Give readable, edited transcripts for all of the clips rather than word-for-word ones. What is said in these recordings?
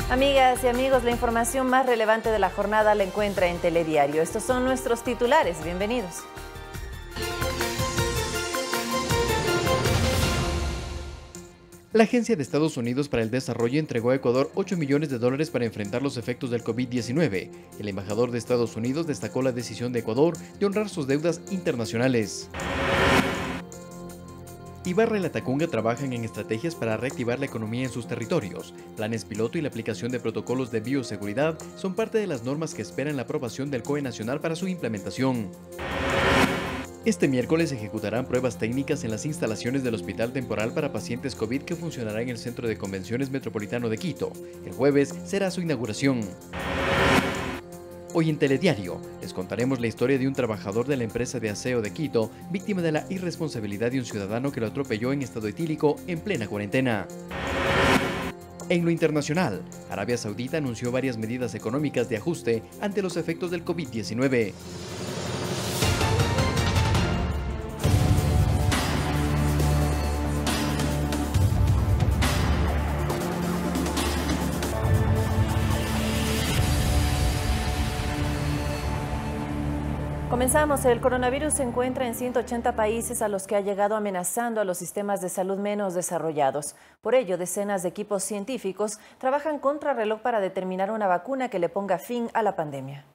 Amigas y amigos, la información más relevante de la jornada la encuentra en Telediario. Estos son nuestros titulares. Bienvenidos. La Agencia de Estados Unidos para el Desarrollo entregó a Ecuador $8 millones para enfrentar los efectos del COVID-19. El embajador de Estados Unidos destacó la decisión de Ecuador de honrar sus deudas internacionales. Ibarra y La Tacunga trabajan en estrategias para reactivar la economía en sus territorios. Planes piloto y la aplicación de protocolos de bioseguridad son parte de las normas que esperan la aprobación del COE Nacional para su implementación. Este miércoles ejecutarán pruebas técnicas en las instalaciones del Hospital Temporal para Pacientes COVID que funcionará en el Centro de Convenciones Metropolitano de Quito. El jueves será su inauguración. Hoy en Telediario les contaremos la historia de un trabajador de la empresa de aseo de Quito, víctima de la irresponsabilidad de un ciudadano que lo atropelló en estado etílico en plena cuarentena. En lo internacional, Arabia Saudita anunció varias medidas económicas de ajuste ante los efectos del COVID-19. Comenzamos. El coronavirus se encuentra en 180 países a los que ha llegado amenazando a los sistemas de salud menos desarrollados. Por ello, decenas de equipos científicos trabajan contrarreloj para determinar una vacuna que le ponga fin a la pandemia.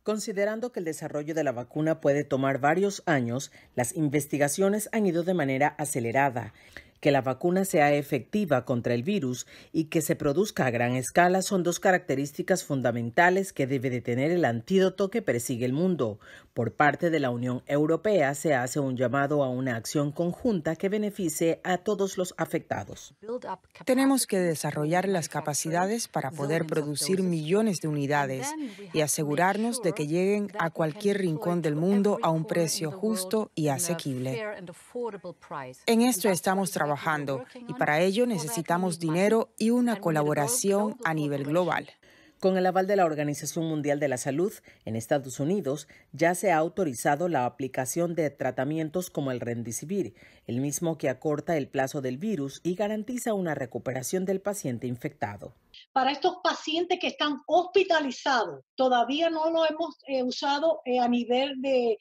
Considerando que el desarrollo de la vacuna puede tomar varios años, las investigaciones han ido de manera acelerada. Que la vacuna sea efectiva contra el virus y que se produzca a gran escala son dos características fundamentales que debe de tener el antídoto que persigue el mundo. Por parte de la Unión Europea se hace un llamado a una acción conjunta que beneficie a todos los afectados. Tenemos que desarrollar las capacidades para poder producir millones de unidades y asegurarnos de que lleguen a cualquier rincón del mundo a un precio justo y asequible. En esto estamos trabajando y para ello necesitamos dinero y una colaboración a nivel global. Con el aval de la Organización Mundial de la Salud, en Estados Unidos ya se ha autorizado la aplicación de tratamientos como el Remdesivir, el mismo que acorta el plazo del virus y garantiza una recuperación del paciente infectado. Para estos pacientes que están hospitalizados, todavía no lo hemos usado a nivel de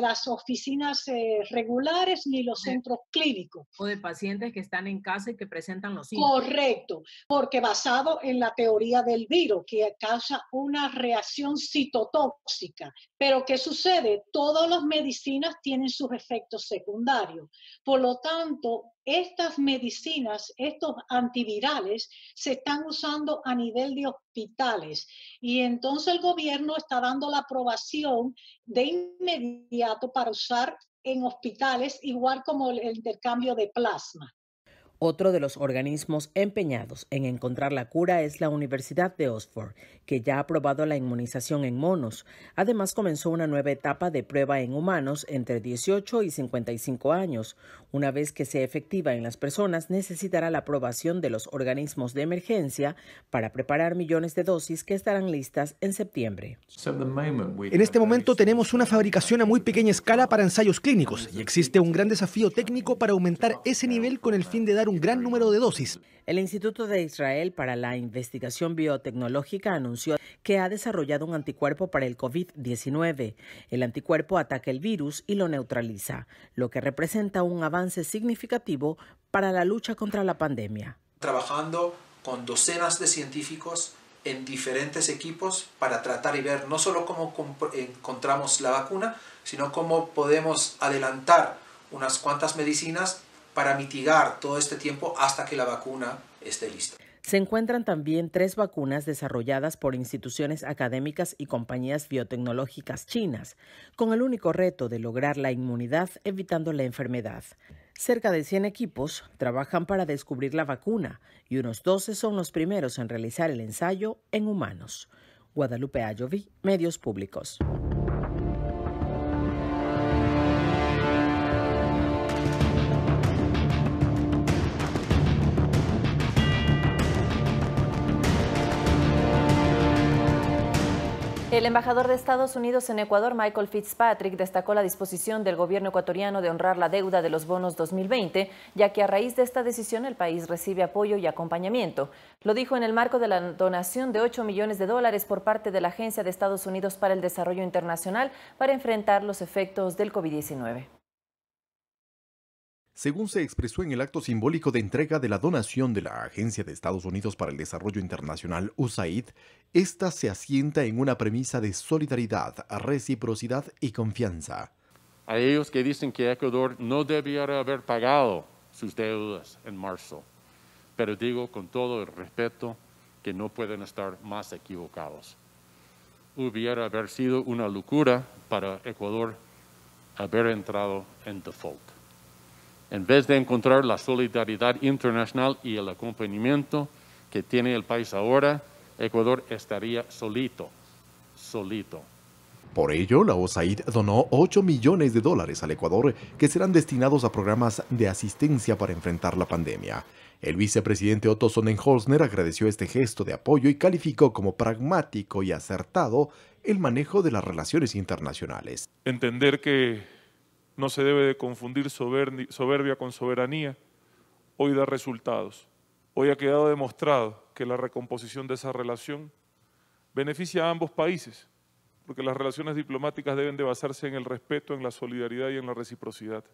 las oficinas regulares ni los centros clínicos. O de pacientes que están en casa y que presentan los síntomas. Correcto, porque basado en la teoría del virus, que causa una reacción citotóxica. Pero ¿qué sucede? Todas las medicinas tienen sus efectos secundarios. Por lo tanto, estas medicinas, estos antivirales, se están usando a nivel de hospitales. Y entonces el gobierno está dando la aprobación de inmediato para usar en hospitales, igual como el intercambio de plasma. Otro de los organismos empeñados en encontrar la cura es la Universidad de Oxford, que ya ha aprobado la inmunización en monos. Además, comenzó una nueva etapa de prueba en humanos entre 18 y 55 años. Una vez que sea efectiva en las personas, necesitará la aprobación de los organismos de emergencia para preparar millones de dosis que estarán listas en septiembre. En este momento tenemos una fabricación a muy pequeña escala para ensayos clínicos y existe un gran desafío técnico para aumentar ese nivel con el fin de dar un gran número de dosis. El Instituto de Israel para la Investigación Biotecnológica anunció que ha desarrollado un anticuerpo para el COVID-19. El anticuerpo ataca el virus y lo neutraliza, lo que representa un avance significativo para la lucha contra la pandemia. Trabajando con docenas de científicos en diferentes equipos para tratar y ver no solo cómo encontramos la vacuna, sino cómo podemos adelantar unas cuantas medicinas para mitigar todo este tiempo hasta que la vacuna esté lista. Se encuentran también 3 vacunas desarrolladas por instituciones académicas y compañías biotecnológicas chinas, con el único reto de lograr la inmunidad evitando la enfermedad. Cerca de 100 equipos trabajan para descubrir la vacuna y unos 12 son los primeros en realizar el ensayo en humanos. Guadalupe Ayoví, Medios Públicos. El embajador de Estados Unidos en Ecuador, Michael Fitzpatrick, destacó la disposición del gobierno ecuatoriano de honrar la deuda de los bonos 2020, ya que a raíz de esta decisión el país recibe apoyo y acompañamiento. Lo dijo en el marco de la donación de $8 millones por parte de la Agencia de Estados Unidos para el Desarrollo Internacional para enfrentar los efectos del COVID-19. Según se expresó en el acto simbólico de entrega de la donación de la Agencia de Estados Unidos para el Desarrollo Internacional, USAID, esta se asienta en una premisa de solidaridad, reciprocidad y confianza. A ellos que dicen que Ecuador no debiera haber pagado sus deudas en marzo, pero digo con todo el respeto que no pueden estar más equivocados. Hubiera haber sido una locura para Ecuador haber entrado en default. En vez de encontrar la solidaridad internacional y el acompañamiento que tiene el país ahora, Ecuador estaría solito. Por ello, la USAID donó $8 millones al Ecuador que serán destinados a programas de asistencia para enfrentar la pandemia. El vicepresidente Otto Sonnenholzner agradeció este gesto de apoyo y calificó como pragmático y acertado el manejo de las relaciones internacionales. Entender que no se debe de confundir soberbia con soberanía, hoy da resultados. Hoy ha quedado demostrado que la recomposición de esa relación beneficia a ambos países, porque las relaciones diplomáticas deben de basarse en el respeto, en la solidaridad y en la reciprocidad.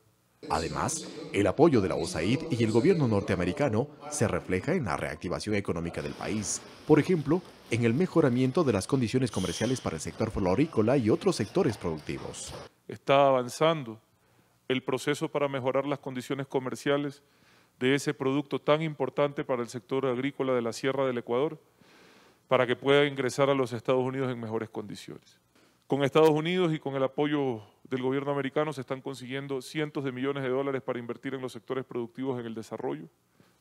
Además, el apoyo de la USAID y el gobierno norteamericano se refleja en la reactivación económica del país. Por ejemplo, en el mejoramiento de las condiciones comerciales para el sector florícola y otros sectores productivos. Está avanzando el proceso para mejorar las condiciones comerciales de ese producto tan importante para el sector agrícola de la Sierra del Ecuador, para que pueda ingresar a los Estados Unidos en mejores condiciones. Con Estados Unidos y con el apoyo del gobierno americano se están consiguiendo cientos de millones de dólares para invertir en los sectores productivos en el desarrollo,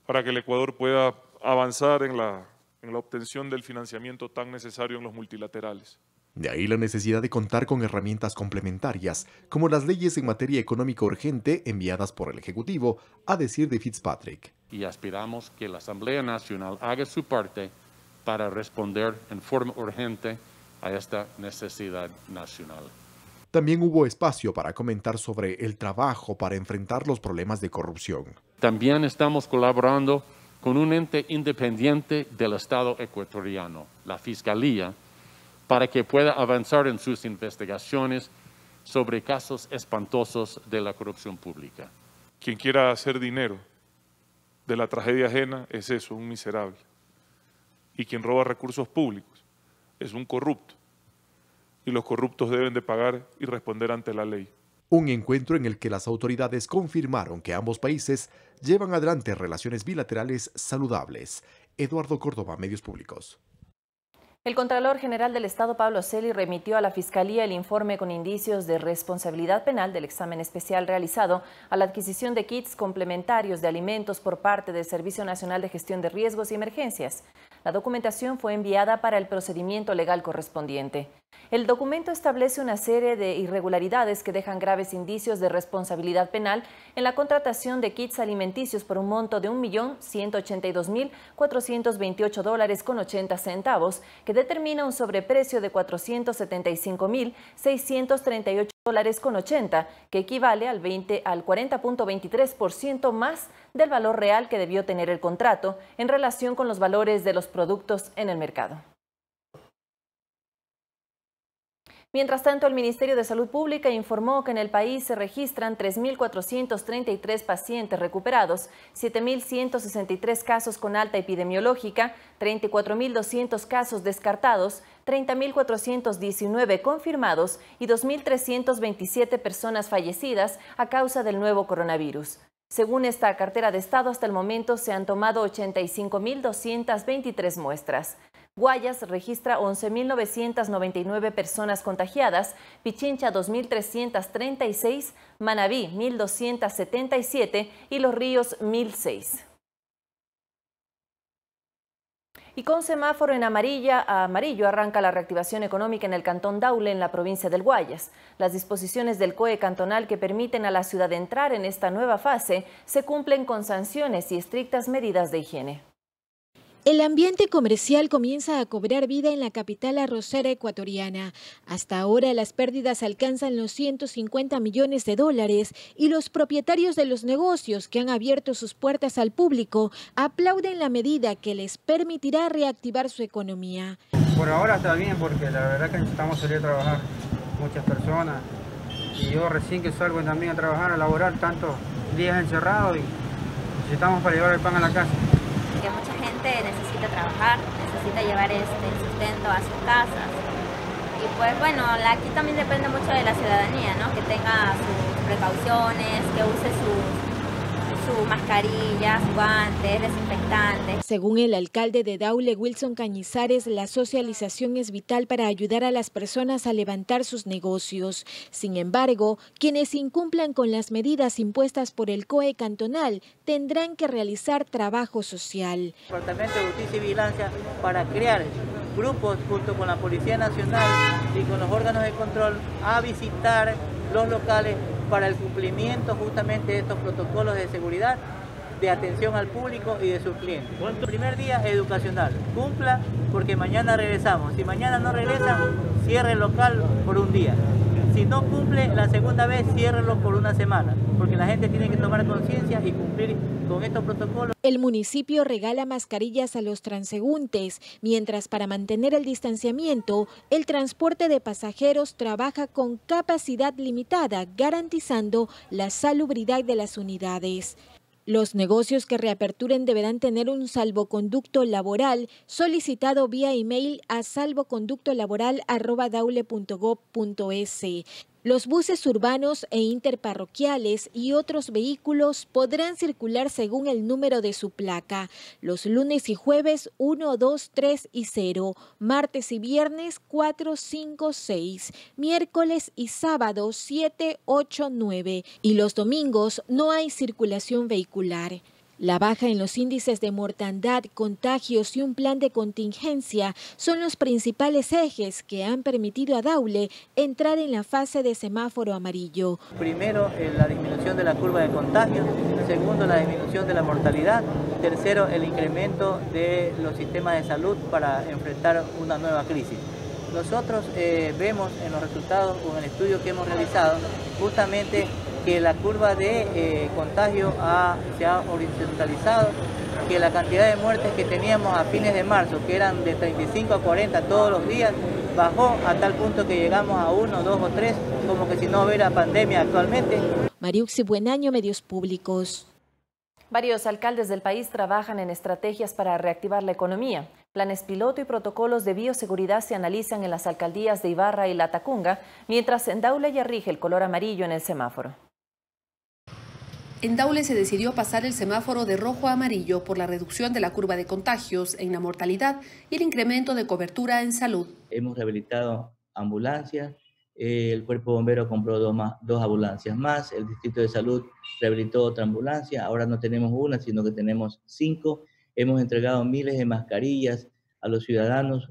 para que el Ecuador pueda avanzar en la obtención del financiamiento tan necesario en los multilaterales. De ahí la necesidad de contar con herramientas complementarias, como las leyes en materia económica urgente enviadas por el Ejecutivo, a decir de Fitzpatrick. Y aspiramos que la Asamblea Nacional haga su parte para responder en forma urgente a esta necesidad nacional. También hubo espacio para comentar sobre el trabajo para enfrentar los problemas de corrupción. También estamos colaborando con un ente independiente del Estado ecuatoriano, la Fiscalía, para que pueda avanzar en sus investigaciones sobre casos espantosos de la corrupción pública. Quien quiera hacer dinero de la tragedia ajena es eso, un miserable. Y quien roba recursos públicos es un corrupto. Y los corruptos deben de pagar y responder ante la ley. Un encuentro en el que las autoridades confirmaron que ambos países llevan adelante relaciones bilaterales saludables. Eduardo Córdoba, Medios Públicos. El Contralor General del Estado, Pablo Celi, remitió a la Fiscalía el informe con indicios de responsabilidad penal del examen especial realizado a la adquisición de kits complementarios de alimentos por parte del Servicio Nacional de Gestión de Riesgos y Emergencias. La documentación fue enviada para el procedimiento legal correspondiente. El documento establece una serie de irregularidades que dejan graves indicios de responsabilidad penal en la contratación de kits alimenticios por un monto de $1.182.428,80, que determina un sobreprecio de $475.638,80, que equivale al 40.23% más del valor real que debió tener el contrato en relación con los valores de los productos en el mercado. Mientras tanto, el Ministerio de Salud Pública informó que en el país se registran 3.433 pacientes recuperados, 7.163 casos con alta epidemiológica, 34.200 casos descartados, 30.419 confirmados y 2.327 personas fallecidas a causa del nuevo coronavirus. Según esta cartera de Estado, hasta el momento se han tomado 85.223 muestras. Guayas registra 11.999 personas contagiadas, Pichincha 2.336, Manabí 1.277 y Los Ríos 1.006. Y con semáforo en amarillo arranca la reactivación económica en el cantón Daule, en la provincia del Guayas. Las disposiciones del COE cantonal que permiten a la ciudad entrar en esta nueva fase se cumplen con sanciones y estrictas medidas de higiene. El ambiente comercial comienza a cobrar vida en la capital arrocera ecuatoriana. Hasta ahora las pérdidas alcanzan los 150 millones de dólares y los propietarios de los negocios que han abierto sus puertas al público aplauden la medida que les permitirá reactivar su economía. Por ahora está bien porque la verdad que necesitamos salir a trabajar, muchas personas. Y yo recién que salgo también a trabajar, a laborar tantos días encerrados y necesitamos para llevar el pan a la casa. Que mucha gente necesita trabajar, necesita llevar el sustento a sus casas. Y pues bueno, aquí también depende mucho de la ciudadanía, ¿no? Que tenga sus precauciones, que use su mascarilla, sus guantes, desinfectantes. Según el alcalde de Daule, Wilson Cañizares, la socialización es vital para ayudar a las personas a levantar sus negocios. Sin embargo, quienes incumplan con las medidas impuestas por el COE cantonal tendrán que realizar trabajo social. El Departamento de Justicia y Vigilancia para crear grupos junto con la Policía Nacional y con los órganos de control a visitar los locales para el cumplimiento justamente de estos protocolos de seguridad, de atención al público y de sus clientes. El primer día educacional, cumpla porque mañana regresamos. Si mañana no regresa, cierre el local por un día. Si no cumple la segunda vez, ciérrelo por una semana, porque la gente tiene que tomar conciencia y cumplir con estos protocolos. El municipio regala mascarillas a los transeúntes, mientras para mantener el distanciamiento, el transporte de pasajeros trabaja con capacidad limitada, garantizando la salubridad de las unidades. Los negocios que reaperturen deberán tener un salvoconducto laboral solicitado vía email a salvoconductolaboral@daule.gov.es. Los buses urbanos e interparroquiales y otros vehículos podrán circular según el número de su placa. Los lunes y jueves 1, 2, 3 y 0, martes y viernes 4, 5, 6, miércoles y sábado 7, 8, 9 y los domingos no hay circulación vehicular. La baja en los índices de mortandad, contagios y un plan de contingencia son los principales ejes que han permitido a Daule entrar en la fase de semáforo amarillo. Primero, la disminución de la curva de contagios. Segundo, la disminución de la mortalidad. Tercero, el incremento de los sistemas de salud para enfrentar una nueva crisis. Nosotros vemos en los resultados con el estudio que hemos realizado justamente que la curva de contagio se ha horizontalizado, que la cantidad de muertes que teníamos a fines de marzo, que eran de 35 a 40 todos los días, bajó a tal punto que llegamos a 1, 2 o 3, como que si no hubiera pandemia actualmente. Mariuxi Buenaño, Medios Públicos. Varios alcaldes del país trabajan en estrategias para reactivar la economía. Planes piloto y protocolos de bioseguridad se analizan en las alcaldías de Ibarra y Latacunga, mientras en Daule ya rige el color amarillo en el semáforo. En Daule se decidió pasar el semáforo de rojo a amarillo por la reducción de la curva de contagios en la mortalidad y el incremento de cobertura en salud. Hemos rehabilitado ambulancias, el cuerpo bombero compró dos ambulancias más, el distrito de salud rehabilitó otra ambulancia, ahora no tenemos una, sino que tenemos 5. Hemos entregado miles de mascarillas a los ciudadanos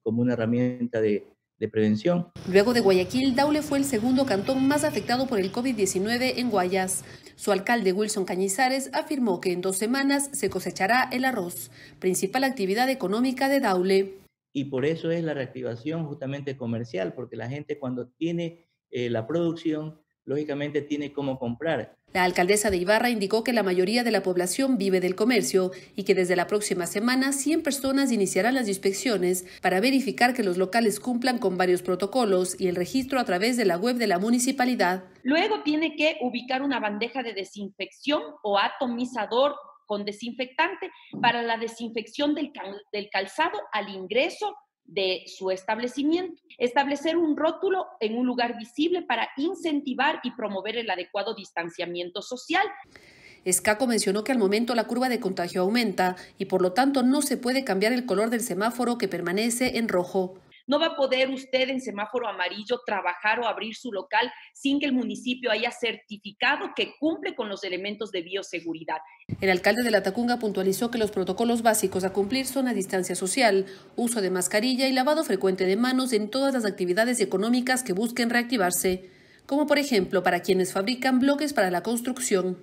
como una herramienta de prevención. Luego de Guayaquil, Daule fue el segundo cantón más afectado por el COVID-19 en Guayas. Su alcalde Wilson Cañizares afirmó que en 2 semanas se cosechará el arroz, principal actividad económica de Daule. Y por eso es la reactivación justamente comercial, porque la gente cuando tiene la producción, lógicamente tiene cómo comprar. La alcaldesa de Ibarra indicó que la mayoría de la población vive del comercio y que desde la próxima semana 100 personas iniciarán las inspecciones para verificar que los locales cumplan con varios protocolos y el registro a través de la web de la municipalidad. Luego tiene que ubicar una bandeja de desinfección o atomizador con desinfectante para la desinfección del calzado al ingreso de su establecimiento. Establecer un rótulo en un lugar visible para incentivar y promover el adecuado distanciamiento social. Escaco mencionó que al momento la curva de contagio aumenta y por lo tanto no se puede cambiar el color del semáforo que permanece en rojo. No va a poder usted en semáforo amarillo trabajar o abrir su local sin que el municipio haya certificado que cumple con los elementos de bioseguridad. El alcalde de Latacunga puntualizó que los protocolos básicos a cumplir son a distancia social, uso de mascarilla y lavado frecuente de manos en todas las actividades económicas que busquen reactivarse, como por ejemplo para quienes fabrican bloques para la construcción.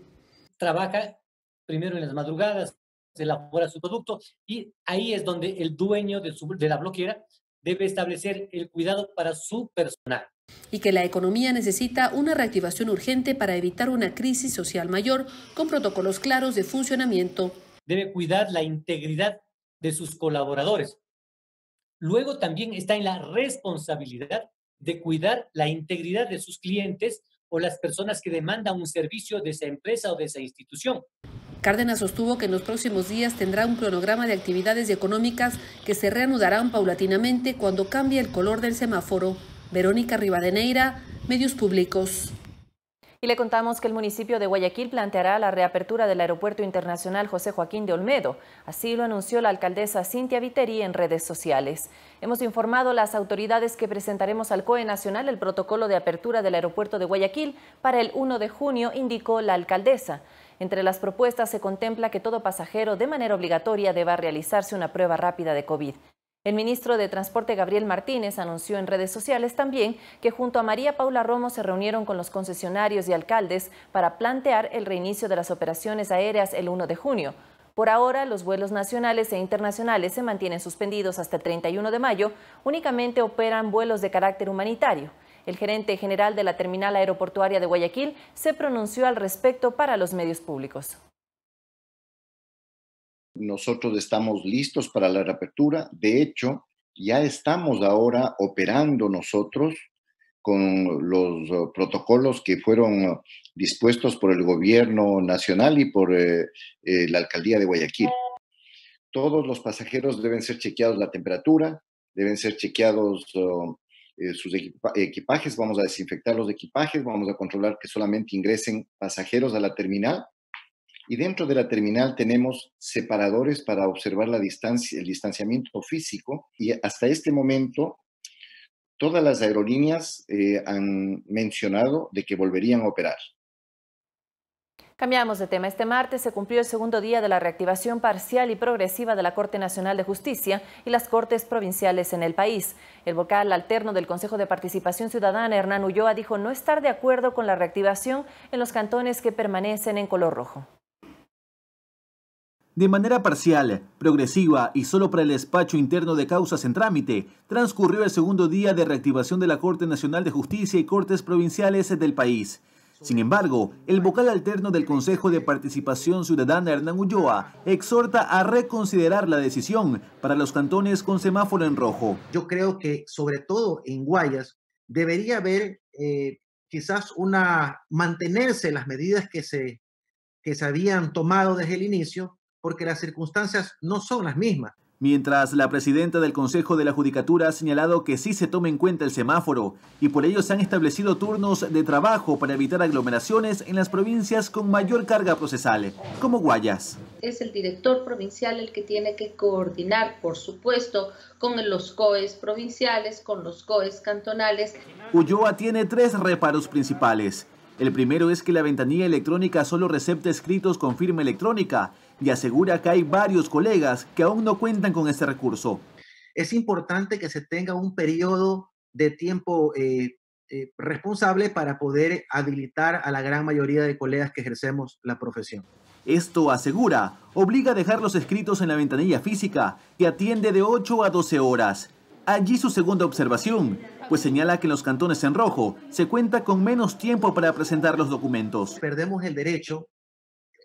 Trabaja primero en las madrugadas, elabora su producto, y ahí es donde el dueño de la bloquera debe establecer el cuidado para su personal. Y que la economía necesita una reactivación urgente para evitar una crisis social mayor con protocolos claros de funcionamiento. Debe cuidar la integridad de sus colaboradores. Luego también está en la responsabilidad de cuidar la integridad de sus clientes o las personas que demandan un servicio de esa empresa o de esa institución. Cárdenas sostuvo que en los próximos días tendrá un cronograma de actividades económicas que se reanudarán paulatinamente cuando cambie el color del semáforo. Verónica Rivadeneira, Medios Públicos. Y le contamos que el municipio de Guayaquil planteará la reapertura del Aeropuerto Internacional José Joaquín de Olmedo. Así lo anunció la alcaldesa Cintia Viteri en redes sociales. Hemos informado a las autoridades que presentaremos al COE Nacional el protocolo de apertura del aeropuerto de Guayaquil para el 1 de junio, indicó la alcaldesa. Entre las propuestas se contempla que todo pasajero de manera obligatoria deba realizarse una prueba rápida de COVID. El ministro de Transporte, Gabriel Martínez, anunció en redes sociales también que junto a María Paula Romo se reunieron con los concesionarios y alcaldes para plantear el reinicio de las operaciones aéreas el 1 de junio. Por ahora, los vuelos nacionales e internacionales se mantienen suspendidos hasta el 31 de mayo. Únicamente operan vuelos de carácter humanitario. El gerente general de la terminal aeroportuaria de Guayaquil se pronunció al respecto para los medios públicos. Nosotros estamos listos para la reapertura. De hecho, ya estamos ahora operando nosotros con los protocolos que fueron dispuestos por el gobierno nacional y por la alcaldía de Guayaquil. Todos los pasajeros deben ser chequeados la temperatura, deben ser chequeados sus equipajes, vamos a desinfectar los equipajes, vamos a controlar que solamente ingresen pasajeros a la terminal. Y dentro de la terminal tenemos separadores para observar la distancia, el distanciamiento físico. Y hasta este momento, todas las aerolíneas han mencionado de que volverían a operar. Cambiamos de tema. Este martes se cumplió el segundo día de la reactivación parcial y progresiva de la Corte Nacional de Justicia y las Cortes Provinciales en el país. El vocal alterno del Consejo de Participación Ciudadana, Hernán Ulloa, dijo no estar de acuerdo con la reactivación en los cantones que permanecen en color rojo. De manera parcial, progresiva y solo para el despacho interno de causas en trámite, transcurrió el segundo día de reactivación de la Corte Nacional de Justicia y Cortes Provinciales del país. Sin embargo, el vocal alterno del Consejo de Participación Ciudadana, Hernán Ulloa, exhorta a reconsiderar la decisión para los cantones con semáforo en rojo. Yo creo que, sobre todo en Guayas, debería haber quizás mantenerse las medidas que se habían tomado desde el inicio, porque las circunstancias no son las mismas. Mientras la presidenta del Consejo de la Judicatura ha señalado que sí se toma en cuenta el semáforo y por ello se han establecido turnos de trabajo para evitar aglomeraciones en las provincias con mayor carga procesal, como Guayas. Es el director provincial el que tiene que coordinar, por supuesto, con los COEs provinciales, con los COEs cantonales. Ulloa tiene 3 reparos principales. El primero es que la ventanilla electrónica solo recepta escritos con firma electrónica y asegura que hay varios colegas que aún no cuentan con este recurso. Es importante que se tenga un periodo de tiempo responsable para poder habilitar a la gran mayoría de colegas que ejercemos la profesión. Esto, asegura, obliga a dejar los escritos en la ventanilla física que atiende de 8 a 12 horas. Allí su segunda observación, pues señala que en los cantones en rojo se cuenta con menos tiempo para presentar los documentos. Perdemos el derecho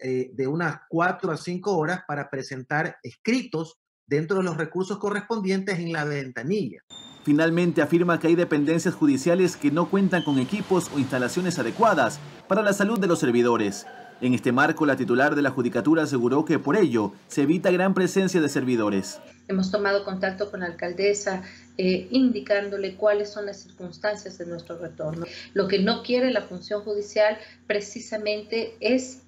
de unas 4 a 5 horas para presentar escritos dentro de los recursos correspondientes en la ventanilla. Finalmente afirma que hay dependencias judiciales que no cuentan con equipos o instalaciones adecuadas para la salud de los servidores. En este marco, la titular de la Judicatura aseguró que por ello se evita gran presencia de servidores. Hemos tomado contacto con la alcaldesa indicándole cuáles son las circunstancias de nuestro retorno. Lo que no quiere la función judicial precisamente es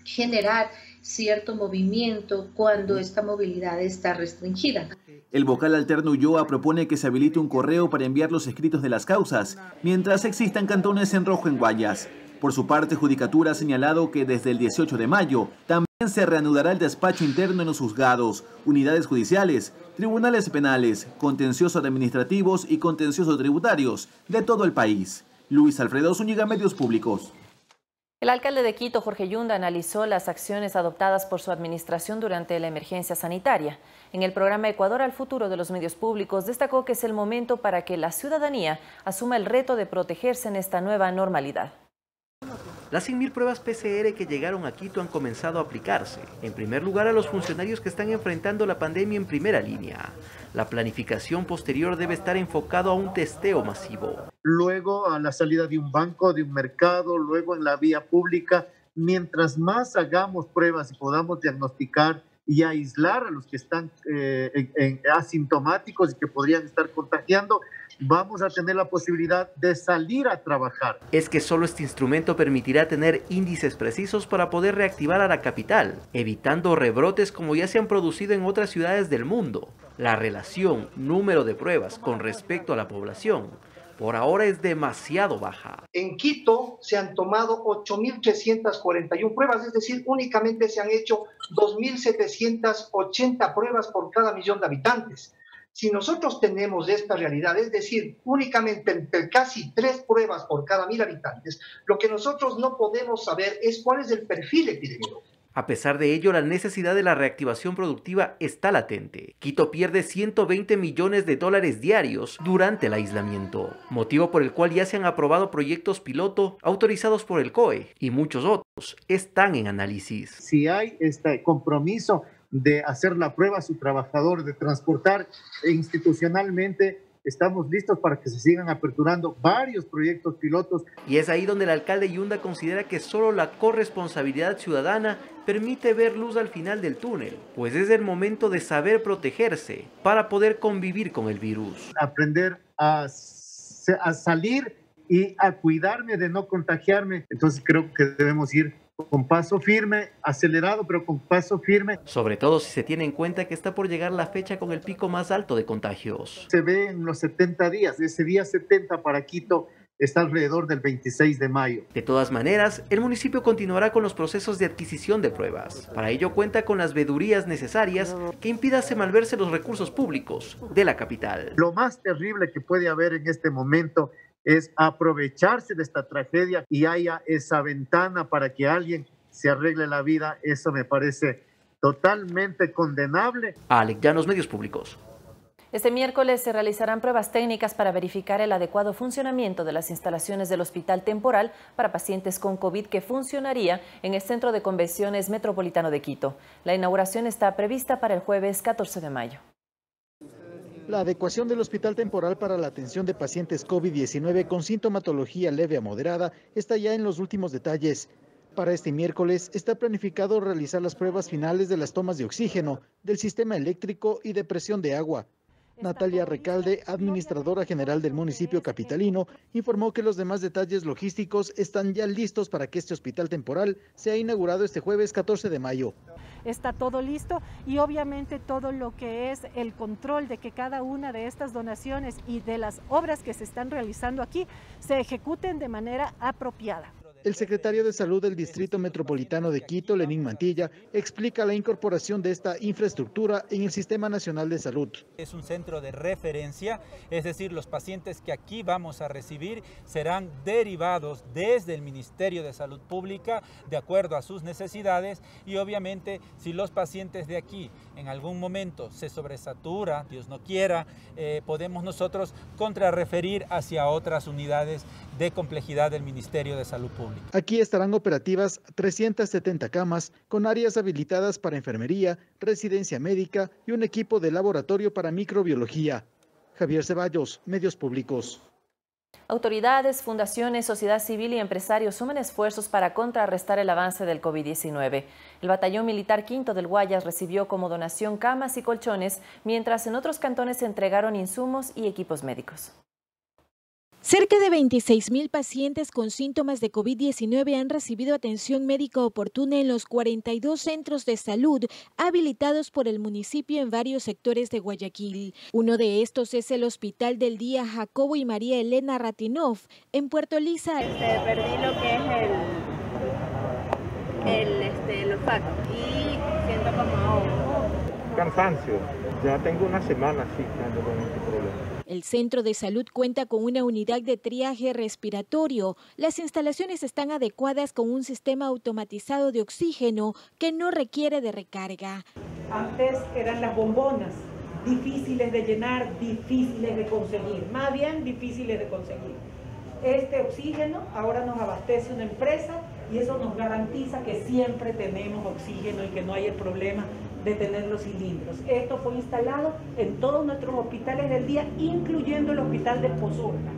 generar cierto movimiento cuando esta movilidad está restringida. El vocal alterno Ulloa propone que se habilite un correo para enviar los escritos de las causas, mientras existan cantones en rojo en Guayas. Por su parte, Judicatura ha señalado que desde el 18 de mayo también se reanudará el despacho interno en los juzgados, unidades judiciales, tribunales penales, contenciosos administrativos y contenciosos tributarios de todo el país. Luis Alfredo Zúñiga, Medios Públicos. El alcalde de Quito, Jorge Yunda, analizó las acciones adoptadas por su administración durante la emergencia sanitaria. En el programa Ecuador al Futuro de los Medios Públicos destacó que es el momento para que la ciudadanía asuma el reto de protegerse en esta nueva normalidad. Las 100.000 pruebas PCR que llegaron a Quito han comenzado a aplicarse, en primer lugar a los funcionarios que están enfrentando la pandemia en primera línea. La planificación posterior debe estar enfocado a un testeo masivo. Luego a la salida de un banco, de un mercado, luego en la vía pública. Mientras más hagamos pruebas y podamos diagnosticar y aislar a los que están asintomáticos y que podrían estar contagiando, vamos a tener la posibilidad de salir a trabajar. Es que solo este instrumento permitirá tener índices precisos para poder reactivar a la capital, evitando rebrotes como ya se han producido en otras ciudades del mundo. La relación número de pruebas con respecto a la población por ahora es demasiado baja. En Quito se han tomado 8.341 pruebas, es decir, únicamente se han hecho 2.780 pruebas por cada millón de habitantes. Si nosotros tenemos esta realidad, es decir, únicamente casi 3 pruebas por cada 1.000 habitantes, lo que nosotros no podemos saber es cuál es el perfil epidemiológico. A pesar de ello, la necesidad de la reactivación productiva está latente. Quito pierde $120 millones diarios durante el aislamiento, motivo por el cual ya se han aprobado proyectos piloto autorizados por el COE y muchos otros están en análisis. Si hay este compromiso de hacer la prueba a su trabajador, de transportar institucionalmente, estamos listos para que se sigan aperturando varios proyectos pilotos. Y es ahí donde el alcalde Yunda considera que solo la corresponsabilidad ciudadana permite ver luz al final del túnel, pues es el momento de saber protegerse para poder convivir con el virus. Aprender a salir y a cuidarme de no contagiarme. Entonces creo que debemos ir con paso firme, acelerado, pero con paso firme. Sobre todo si se tiene en cuenta que está por llegar la fecha con el pico más alto de contagios. Se ve en los 70 días, ese día 70 para Quito está alrededor del 26 de mayo. De todas maneras, el municipio continuará con los procesos de adquisición de pruebas. Para ello cuenta con las vedurías necesarias que impidan malverse los recursos públicos de la capital. Lo más terrible que puede haber en este momento es aprovecharse de esta tragedia y haya esa ventana para que alguien se arregle la vida. Eso me parece totalmente condenable. Alex Llanos, Medios Públicos. Este miércoles se realizarán pruebas técnicas para verificar el adecuado funcionamiento de las instalaciones del Hospital Temporal para pacientes con COVID que funcionaría en el Centro de Convenciones Metropolitano de Quito. La inauguración está prevista para el jueves 14 de mayo. La adecuación del Hospital Temporal para la atención de pacientes COVID-19 con sintomatología leve a moderada está ya en los últimos detalles. Para este miércoles está planificado realizar las pruebas finales de las tomas de oxígeno, del sistema eléctrico y de presión de agua. Natalia Recalde, administradora general del municipio capitalino, informó que los demás detalles logísticos están ya listos para que este hospital temporal sea inaugurado este jueves 14 de mayo. Está todo listo y obviamente todo lo que es el control de que cada una de estas donaciones y de las obras que se están realizando aquí se ejecuten de manera apropiada. El secretario de Salud del Distrito Metropolitano de Quito, Lenín Mantilla, explica la incorporación de esta infraestructura en el Sistema Nacional de Salud. Es un centro de referencia, es decir, los pacientes que aquí vamos a recibir serán derivados desde el Ministerio de Salud Pública de acuerdo a sus necesidades y obviamente si los pacientes de aquí en algún momento se sobresatura, Dios no quiera, podemos nosotros contrarreferir hacia otras unidades de complejidad del Ministerio de Salud Pública. Aquí estarán operativas 370 camas con áreas habilitadas para enfermería, residencia médica y un equipo de laboratorio para microbiología. Javier Ceballos, Medios Públicos. Autoridades, fundaciones, sociedad civil y empresarios suman esfuerzos para contrarrestar el avance del COVID-19. El Batallón Militar Quinto del Guayas recibió como donación camas y colchones, mientras en otros cantones se entregaron insumos y equipos médicos. Cerca de 26.000 pacientes con síntomas de COVID-19 han recibido atención médica oportuna en los 42 centros de salud habilitados por el municipio en varios sectores de Guayaquil. Uno de estos es el Hospital del Día Jacobo y María Elena Ratinov en Puerto Lisa. Perdí lo que es el olfato y siento como cansancio. Ya tengo una semana así que ando con este problema. El centro de salud cuenta con una unidad de triaje respiratorio. Las instalaciones están adecuadas con un sistema automatizado de oxígeno que no requiere de recarga. Antes eran las bombonas, difíciles de llenar, difíciles de conseguir, más bien difíciles de conseguir. Este oxígeno ahora nos abastece una empresa y eso nos garantiza que siempre tenemos oxígeno y que no hay el problema de tener los cilindros. Esto fue instalado en todos nuestros hospitales del día, incluyendo el hospital de Pozorca.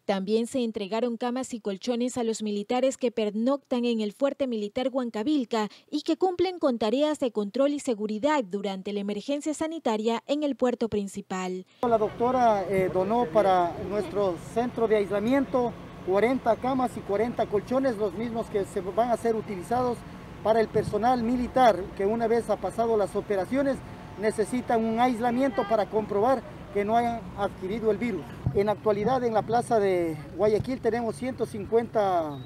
También se entregaron camas y colchones a los militares que pernoctan en el Fuerte Militar Huancavilca y que cumplen con tareas de control y seguridad durante la emergencia sanitaria en el puerto principal. La doctora donó para nuestro centro de aislamiento 40 camas y 40 colchones, los mismos que se van a ser utilizados para el personal militar que una vez ha pasado las operaciones necesitan un aislamiento para comprobar que no hayan adquirido el virus. En la actualidad en la plaza de Guayaquil tenemos 150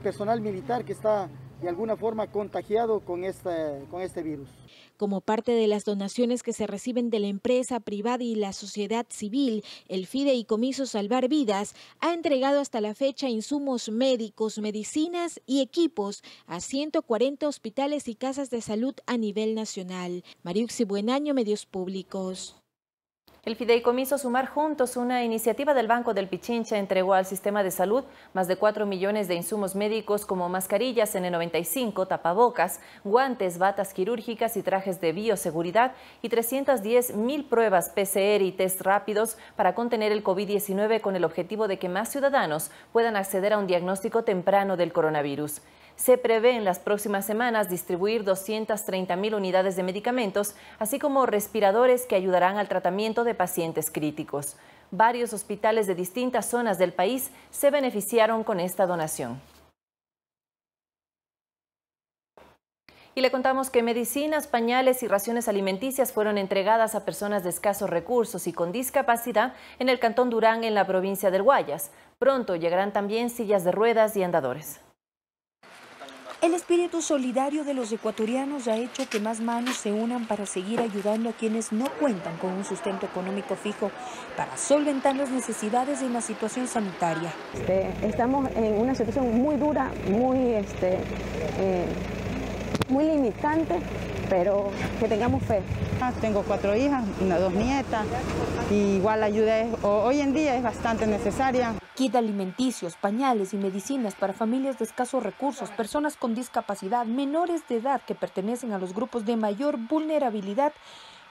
personal militar que está de alguna forma contagiado con este virus. Como parte de las donaciones que se reciben de la empresa privada y la sociedad civil, el Fideicomiso Salvar Vidas ha entregado hasta la fecha insumos médicos, medicinas y equipos a 140 hospitales y casas de salud a nivel nacional. Mariuxi Buenaño, Medios Públicos. El Fideicomiso Sumar Juntos, una iniciativa del Banco del Pichincha, entregó al sistema de salud más de 4 millones de insumos médicos como mascarillas N95, tapabocas, guantes, batas quirúrgicas y trajes de bioseguridad y 310.000 pruebas PCR y test rápidos para contener el COVID-19 con el objetivo de que más ciudadanos puedan acceder a un diagnóstico temprano del coronavirus. Se prevé en las próximas semanas distribuir 230.000 unidades de medicamentos, así como respiradores que ayudarán al tratamiento de pacientes críticos. Varios hospitales de distintas zonas del país se beneficiaron con esta donación. Y le contamos que medicinas, pañales y raciones alimenticias fueron entregadas a personas de escasos recursos y con discapacidad en el Cantón Durán, en la provincia del Guayas. Pronto llegarán también sillas de ruedas y andadores. El espíritu solidario de los ecuatorianos ha hecho que más manos se unan para seguir ayudando a quienes no cuentan con un sustento económico fijo para solventar las necesidades en la situación sanitaria. Estamos en una situación muy dura, muy limitante, pero que tengamos fe. Tengo 4 hijas, 2 nietas, y igual la ayuda hoy en día es bastante necesaria. Kit alimenticios, pañales y medicinas para familias de escasos recursos, personas con discapacidad, menores de edad que pertenecen a los grupos de mayor vulnerabilidad,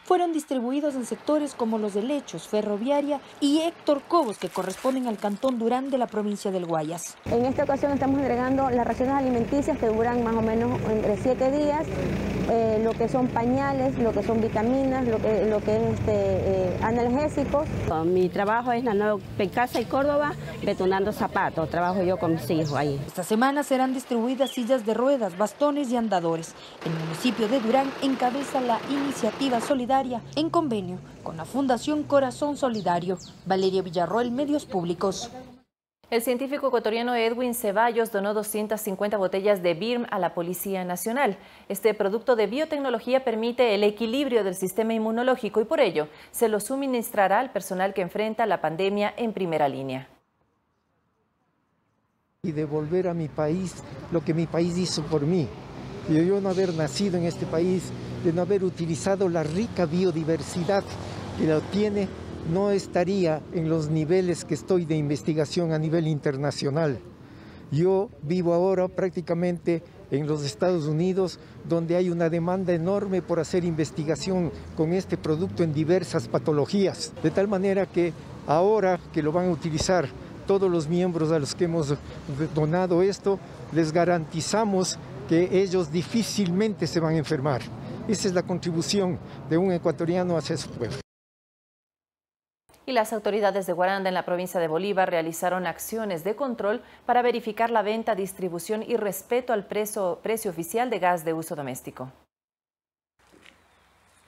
fueron distribuidos en sectores como los de Lechos, Ferroviaria y Héctor Cobos, que corresponden al Cantón Durán de la provincia del Guayas. En esta ocasión estamos entregando las raciones alimenticias que duran más o menos entre 7 días, lo que son pañales, lo que son vitaminas, lo que es analgésicos. Mi trabajo es en Pecasa y Córdoba, betonando zapatos, trabajo yo con mis hijos ahí. Esta semana serán distribuidas sillas de ruedas, bastones y andadores. El municipio de Durán encabeza la iniciativa solidaria en convenio con la Fundación Corazón Solidario. Valeria Villarroel, Medios Públicos. El científico ecuatoriano Edwin Ceballos donó 250 botellas de BIRM a la Policía Nacional. Este producto de biotecnología permite el equilibrio del sistema inmunológico y por ello se lo suministrará al personal que enfrenta la pandemia en primera línea. Y devolver a mi país lo que mi país hizo por mí. De yo no haber nacido en este país, de no haber utilizado la rica biodiversidad que lo tiene, no estaría en los niveles que estoy de investigación a nivel internacional. Yo vivo ahora prácticamente en los Estados Unidos, donde hay una demanda enorme por hacer investigación con este producto en diversas patologías. De tal manera que ahora que lo van a utilizar todos los miembros a los que hemos donado esto, les garantizamos que ellos difícilmente se van a enfermar. Esa es la contribución de un ecuatoriano hacia su pueblo. Y las autoridades de Guaranda, en la provincia de Bolívar, realizaron acciones de control para verificar la venta, distribución y respeto al precio oficial de gas de uso doméstico.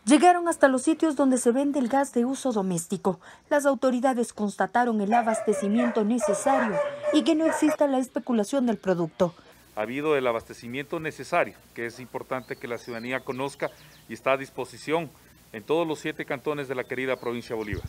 Llegaron hasta los sitios donde se vende el gas de uso doméstico. Las autoridades constataron el abastecimiento necesario y que no exista la especulación del producto. Ha habido el abastecimiento necesario, que es importante que la ciudadanía conozca y está a disposición en todos los 7 cantones de la querida provincia de Bolívar.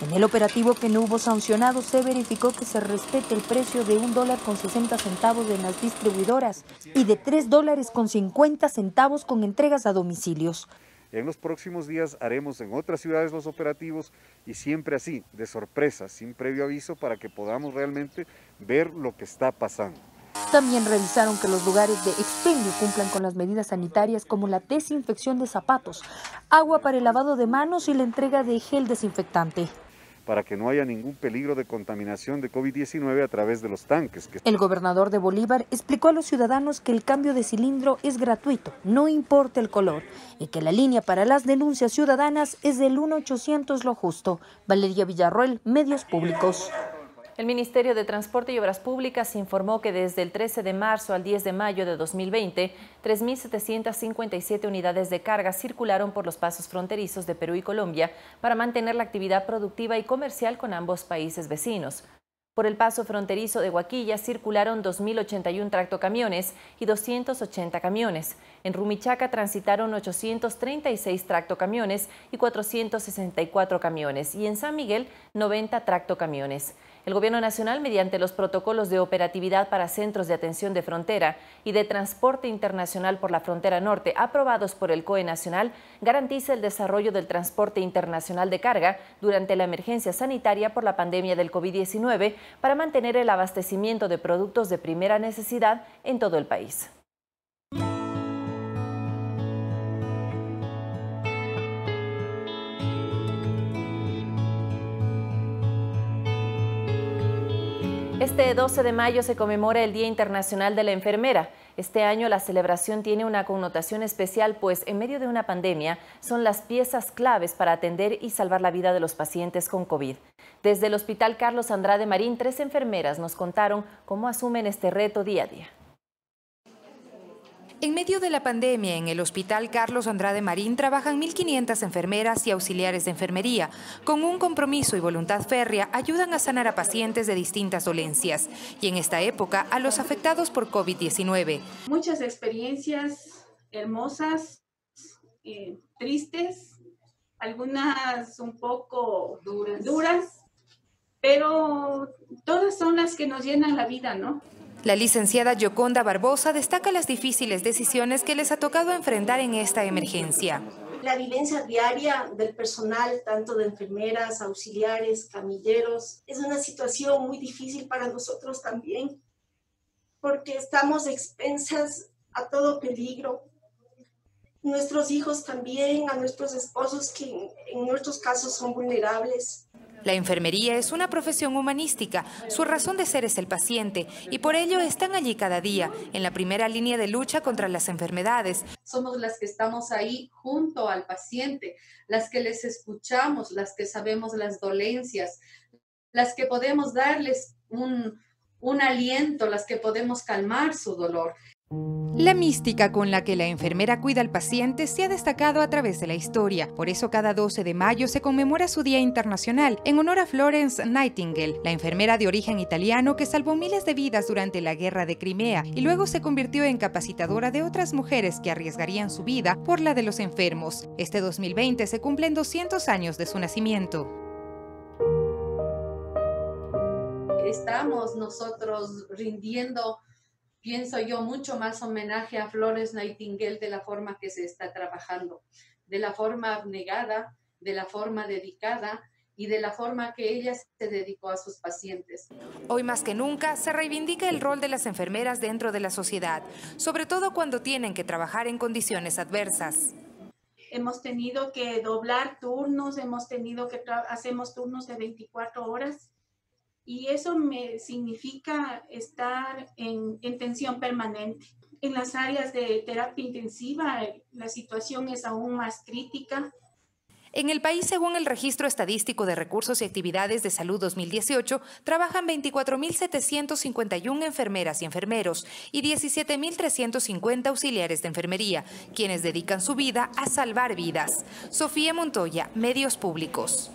En el operativo, que no hubo sancionados, se verificó que se respete el precio de $1.60 en las distribuidoras y de $3.50 con entregas a domicilios. En los próximos días haremos en otras ciudades los operativos y siempre así, de sorpresa, sin previo aviso, para que podamos realmente ver lo que está pasando. También revisaron que los lugares de expendio cumplan con las medidas sanitarias como la desinfección de zapatos, agua para el lavado de manos y la entrega de gel desinfectante, para que no haya ningún peligro de contaminación de COVID-19 a través de los tanques. El gobernador de Bolívar explicó a los ciudadanos que el cambio de cilindro es gratuito, no importa el color, y que la línea para las denuncias ciudadanas es del 1-800 Lo Justo. Valeria Villarroel, Medios Públicos. El Ministerio de Transporte y Obras Públicas informó que desde el 13 de marzo al 10 de mayo de 2020, 3.757 unidades de carga circularon por los pasos fronterizos de Perú y Colombia para mantener la actividad productiva y comercial con ambos países vecinos. Por el paso fronterizo de Huaquilla circularon 2.081 tractocamiones y 280 camiones. En Rumichaca transitaron 836 tractocamiones y 464 camiones. Y en San Miguel, 90 tractocamiones. El Gobierno Nacional, mediante los protocolos de operatividad para centros de atención de frontera y de transporte internacional por la frontera norte, aprobados por el COE Nacional, garantiza el desarrollo del transporte internacional de carga durante la emergencia sanitaria por la pandemia del COVID-19 para mantener el abastecimiento de productos de primera necesidad en todo el país. Este 12 de mayo se conmemora el Día Internacional de la Enfermera. Este año la celebración tiene una connotación especial, pues en medio de una pandemia son las piezas claves para atender y salvar la vida de los pacientes con COVID. Desde el Hospital Carlos Andrade Marín, 3 enfermeras nos contaron cómo asumen este reto día a día. En medio de la pandemia, en el Hospital Carlos Andrade Marín trabajan 1.500 enfermeras y auxiliares de enfermería. Con un compromiso y voluntad férrea, ayudan a sanar a pacientes de distintas dolencias y en esta época a los afectados por COVID-19. Muchas experiencias hermosas, tristes, algunas un poco duras, pero todas son las que nos llenan la vida, ¿no? La licenciada Yoconda Barbosa destaca las difíciles decisiones que les ha tocado enfrentar en esta emergencia. La vivencia diaria del personal, tanto de enfermeras, auxiliares, camilleros, es una situación muy difícil para nosotros también, porque estamos expensas a todo peligro. Nuestros hijos también, a nuestros esposos, que en nuestros casos son vulnerables. La enfermería es una profesión humanística, su razón de ser es el paciente y por ello están allí cada día, en la primera línea de lucha contra las enfermedades. Somos las que estamos ahí junto al paciente, las que les escuchamos, las que sabemos las dolencias, las que podemos darles un aliento, las que podemos calmar su dolor. La mística con la que la enfermera cuida al paciente se ha destacado a través de la historia. Por eso cada 12 de mayo se conmemora su Día Internacional en honor a Florence Nightingale, la enfermera de origen italiano que salvó miles de vidas durante la Guerra de Crimea y luego se convirtió en capacitadora de otras mujeres que arriesgarían su vida por la de los enfermos. Este 2020 se cumplen 200 años de su nacimiento. Estamos nosotros rindiendo, pienso yo, mucho más homenaje a Florence Nightingale de la forma que se está trabajando, de la forma abnegada, de la forma dedicada y de la forma que ella se dedicó a sus pacientes. Hoy más que nunca se reivindica el rol de las enfermeras dentro de la sociedad, sobre todo cuando tienen que trabajar en condiciones adversas. Hemos tenido que doblar turnos, hacemos turnos de 24 horas. Y eso me significa estar en tensión permanente. En las áreas de terapia intensiva, la situación es aún más crítica. En el país, según el Registro Estadístico de Recursos y Actividades de Salud 2018, trabajan 24.751 enfermeras y enfermeros y 17.350 auxiliares de enfermería, quienes dedican su vida a salvar vidas. Sofía Montoya, Medios Públicos.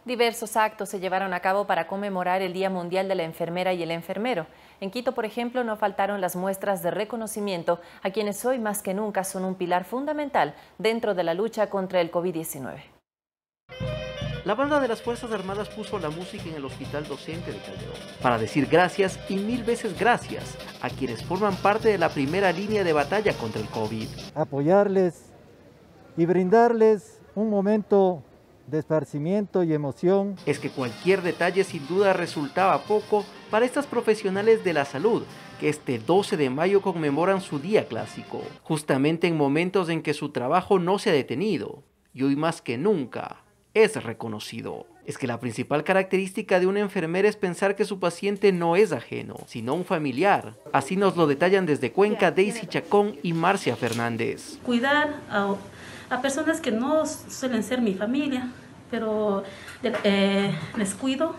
Diversos actos se llevaron a cabo para conmemorar el Día Mundial de la Enfermera y el Enfermero. En Quito, por ejemplo, no faltaron las muestras de reconocimiento a quienes hoy más que nunca son un pilar fundamental dentro de la lucha contra el COVID-19. La banda de las Fuerzas Armadas puso la música en el Hospital Docente de Calderón para decir gracias y mil veces gracias a quienes forman parte de la primera línea de batalla contra el COVID. Apoyarles y brindarles un momento de esparcimiento y emoción. Es que cualquier detalle sin duda resultaba poco para estas profesionales de la salud que este 12 de mayo conmemoran su día clásico, justamente en momentos en que su trabajo no se ha detenido y hoy más que nunca es reconocido. Es que la principal característica de una enfermera es pensar que su paciente no es ajeno, sino un familiar. Así nos lo detallan desde Cuenca Daisy Chacón y Marcia Fernández. Cuidar a personas que no suelen ser mi familia, pero les cuido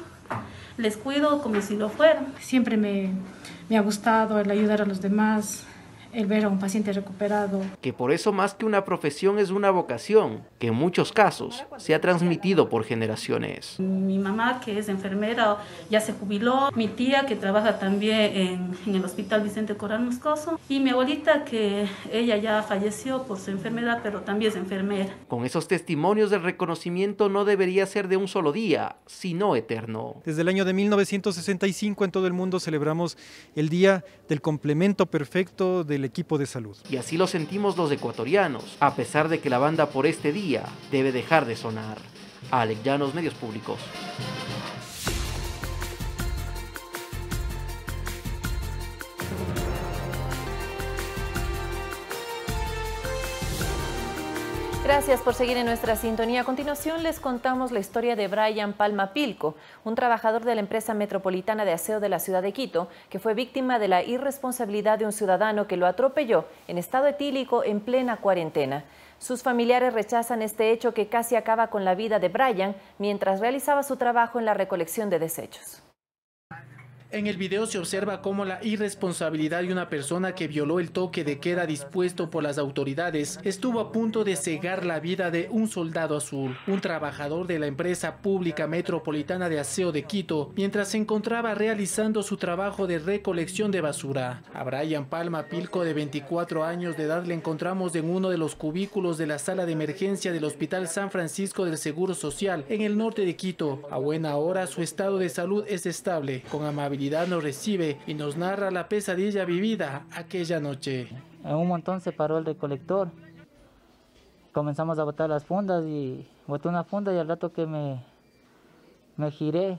como si lo fueran. Siempre me ha gustado el ayudar a los demás, el ver a un paciente recuperado. Que por eso más que una profesión es una vocación, que en muchos casos se ha transmitido por generaciones. Mi mamá, que es enfermera, ya se jubiló, mi tía, que trabaja también en el Hospital Vicente Corral Moscoso, y mi abuelita, que ella ya falleció por su enfermedad, pero también es enfermera. Con esos testimonios del reconocimiento no debería ser de un solo día, sino eterno. Desde el año de 1965 en todo el mundo celebramos el Día del Complemento Perfecto del Equipo de Salud. Y así lo sentimos los ecuatorianos, a pesar de que la banda por este día debe dejar de sonar. Alex Llanos, Medios Públicos. Gracias por seguir en nuestra sintonía. A continuación les contamos la historia de Brian Palma Pilco, un trabajador de la empresa metropolitana de aseo de la ciudad de Quito, que fue víctima de la irresponsabilidad de un ciudadano que lo atropelló en estado etílico en plena cuarentena. Sus familiares rechazan este hecho que casi acaba con la vida de Brian mientras realizaba su trabajo en la recolección de desechos. En el video se observa cómo la irresponsabilidad de una persona que violó el toque de queda dispuesto por las autoridades estuvo a punto de cegar la vida de un soldado azul, un trabajador de la empresa pública metropolitana de aseo de Quito, mientras se encontraba realizando su trabajo de recolección de basura. A Brian Palma Pilco, de 24 años de edad, le encontramos en uno de los cubículos de la sala de emergencia del Hospital San Francisco del Seguro Social, en el norte de Quito. A buena hora, su estado de salud es estable. Con amabilidad nos recibe y nos narra la pesadilla vivida aquella noche. En un montón se paró el recolector. Comenzamos a botar las fundas y boté una funda y al rato que me giré,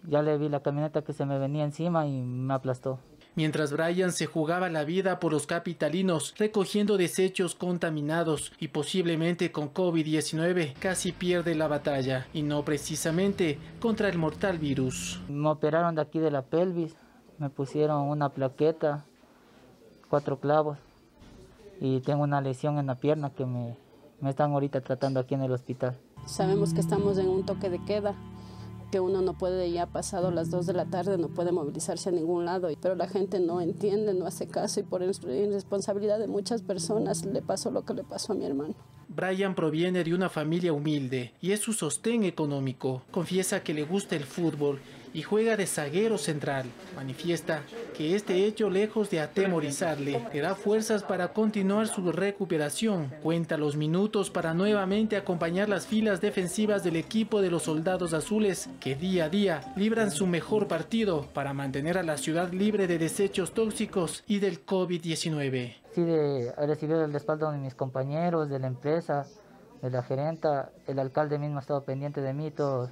ya le vi la camioneta que se me venía encima y me aplastó. Mientras Brian se jugaba la vida por los capitalinos, recogiendo desechos contaminados y posiblemente con COVID-19, casi pierde la batalla, y no precisamente contra el mortal virus. Me operaron de aquí de la pelvis, me pusieron una plaqueta, 4 clavos, y tengo una lesión en la pierna que me están ahorita tratando aquí en el hospital. Sabemos que estamos en un toque de queda, que uno no puede, ya pasado las 2 de la tarde, no puede movilizarse a ningún lado, pero la gente no entiende, no hace caso y por irresponsabilidad de muchas personas le pasó lo que le pasó a mi hermano. Brian proviene de una familia humilde y es su sostén económico. Confiesa que le gusta el fútbol y juega de zaguero central. Manifiesta que este hecho, lejos de atemorizarle, le da fuerzas para continuar su recuperación. Cuenta los minutos para nuevamente acompañar las filas defensivas del equipo de los soldados azules, que día a día libran su mejor partido para mantener a la ciudad libre de desechos tóxicos y del COVID-19. Sí, he recibido el respaldo de mis compañeros, de la empresa, de la gerenta, el alcalde mismo ha estado pendiente de mí, todos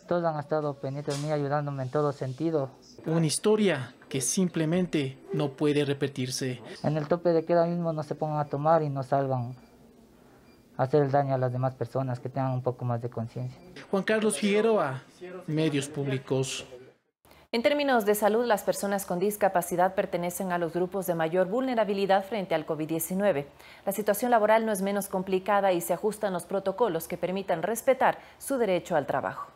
han estado pendientes de mí, ayudándome en todo sentido. Una historia que simplemente no puede repetirse. En el tope de queda mismo no se pongan a tomar y no salgan a hacer el daño a las demás personas, que tengan un poco más de conciencia. Juan Carlos Figueroa, Medios Públicos. En términos de salud, las personas con discapacidad pertenecen a los grupos de mayor vulnerabilidad frente al COVID-19. La situación laboral no es menos complicada y se ajustan los protocolos que permitan respetar su derecho al trabajo.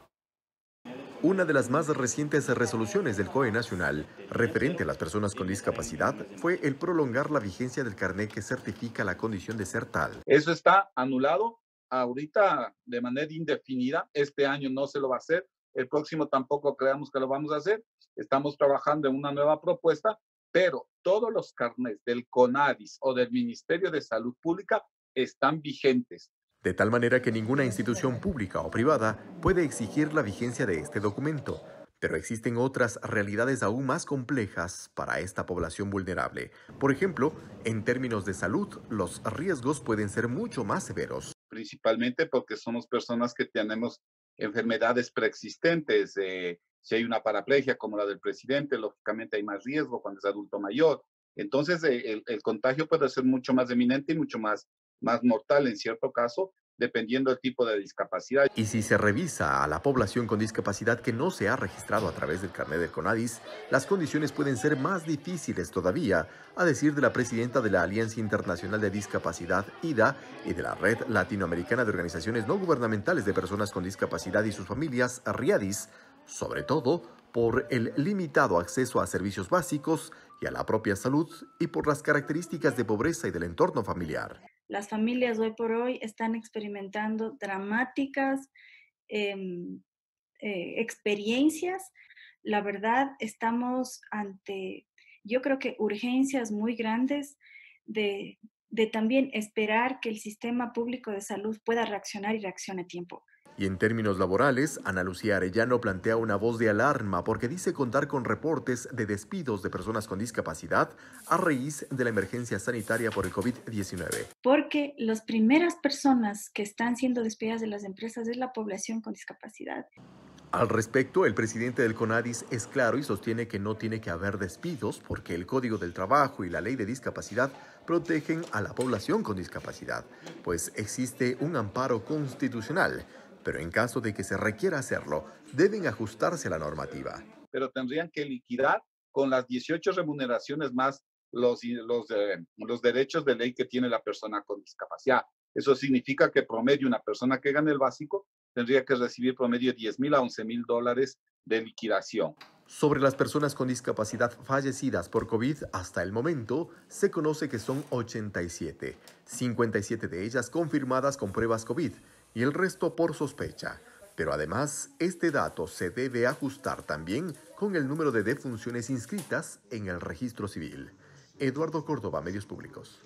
Una de las más recientes resoluciones del COE Nacional referente a las personas con discapacidad fue el prolongar la vigencia del carnet que certifica la condición de ser tal. Eso está anulado ahorita de manera indefinida. Este año no se lo va a hacer, el próximo tampoco creamos que lo vamos a hacer. Estamos trabajando en una nueva propuesta, pero todos los carnets del CONADIS o del Ministerio de Salud Pública están vigentes. De tal manera que ninguna institución pública o privada puede exigir la vigencia de este documento. Pero existen otras realidades aún más complejas para esta población vulnerable. Por ejemplo, en términos de salud, los riesgos pueden ser mucho más severos. Principalmente porque somos personas que tenemos enfermedades preexistentes. Si hay una paraplegia como la del presidente, lógicamente hay más riesgo cuando es adulto mayor. Entonces, el contagio puede ser mucho más eminente y mucho más mortal en cierto caso, dependiendo del tipo de discapacidad. Y si se revisa a la población con discapacidad que no se ha registrado a través del carnet del CONADIS, las condiciones pueden ser más difíciles todavía, a decir de la presidenta de la Alianza Internacional de Discapacidad, IDA, y de la Red Latinoamericana de Organizaciones No Gubernamentales de Personas con Discapacidad y sus familias, RIADIS, sobre todo por el limitado acceso a servicios básicos y a la propia salud y por las características de pobreza y del entorno familiar. Las familias hoy por hoy están experimentando dramáticas experiencias. La verdad, estamos ante, yo creo que urgencias muy grandes de también esperar que el sistema público de salud pueda reaccionar y reaccione a tiempo. Y en términos laborales, Ana Lucía Arellano plantea una voz de alarma porque dice contar con reportes de despidos de personas con discapacidad a raíz de la emergencia sanitaria por el COVID-19. Porque las primeras personas que están siendo despedidas de las empresas es la población con discapacidad. Al respecto, el presidente del CONADIS es claro y sostiene que no tiene que haber despidos porque el Código del Trabajo y la Ley de Discapacidad protegen a la población con discapacidad, pues existe un amparo constitucional. Pero en caso de que se requiera hacerlo, deben ajustarse a la normativa. Pero tendrían que liquidar con las 18 remuneraciones más los derechos de ley que tiene la persona con discapacidad. Eso significa que promedio una persona que gane el básico tendría que recibir promedio $10,000 a $11,000 de liquidación. Sobre las personas con discapacidad fallecidas por COVID, hasta el momento se conoce que son 87, 57 de ellas confirmadas con pruebas COVID y el resto por sospecha. Pero además, este dato se debe ajustar también con el número de defunciones inscritas en el registro civil. Eduardo Córdoba, Medios Públicos.